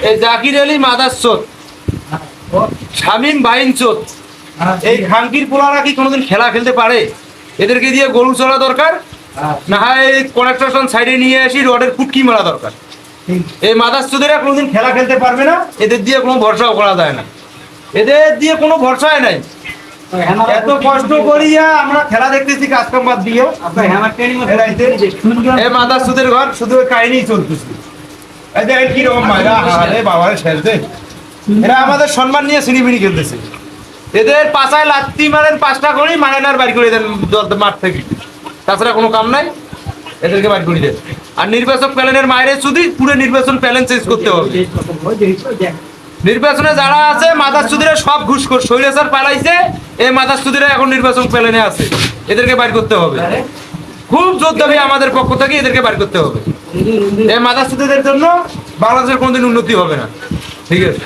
এই জাকির আলী মাদারচোদ, শামীম বাইনচোদ, এই খাঙ্কির পোলারা কি কোনোদিন খেলা খেলতে পারে? এদেরকে দিয়ে গরু চলা দরকার, না হয় কনেকশন সাইডে নিয়ে আসি রডের ফুটকি মারা দরকার। এই মাদারচোদেরা কোনোদিন খেলা খেলতে পারবে না, এদের দিয়ে কোনো ভরসাও করা যায় না, এদের দিয়ে কোনো ভরসাই নাই। এত কষ্ট করিয়া আমরা খেলা দেখতেছি কাজকাম বাদ দিয়ে, এই মাদারচোদের ঘর শুধু কাহিনী চলতেছে। এই যে কিরকম মায়েরা হারে বাবার শেষ দে, এরা আমাদের সম্মান নিয়ে সিনিমিনি খেলতেছে। এদের পাশায় লাত্তি মারেন 5টা করে মারেনার বাড়ি করে দেন মাঠ থেকে, তাছাড়া কোনো কাম নাই, এদেরকে বাড়ি করে দেন। আর নির্বাচক প্যানেলের মায়ের শুধু পুরো নির্বাচন প্যানেল চেঞ্জ করতে হবে। নির্বাচনে যারা আছে মাদারচোদেরা সব ঘুষখোর, স্বৈরাচার পালাইছে, এই মাদারচোদেরা এখন নির্বাচন প্যানেলে আছে, এদেরকে বাড়ি করতে হবে। খুব জোর দাবি আমাদের পক্ষ থেকে, এদেরকে বাড়ি করতে হবে। এই মাদারচোদেদের জন্য বাংলাদেশের কোনোদিন উন্নতি হবে না। ঠিক আছে।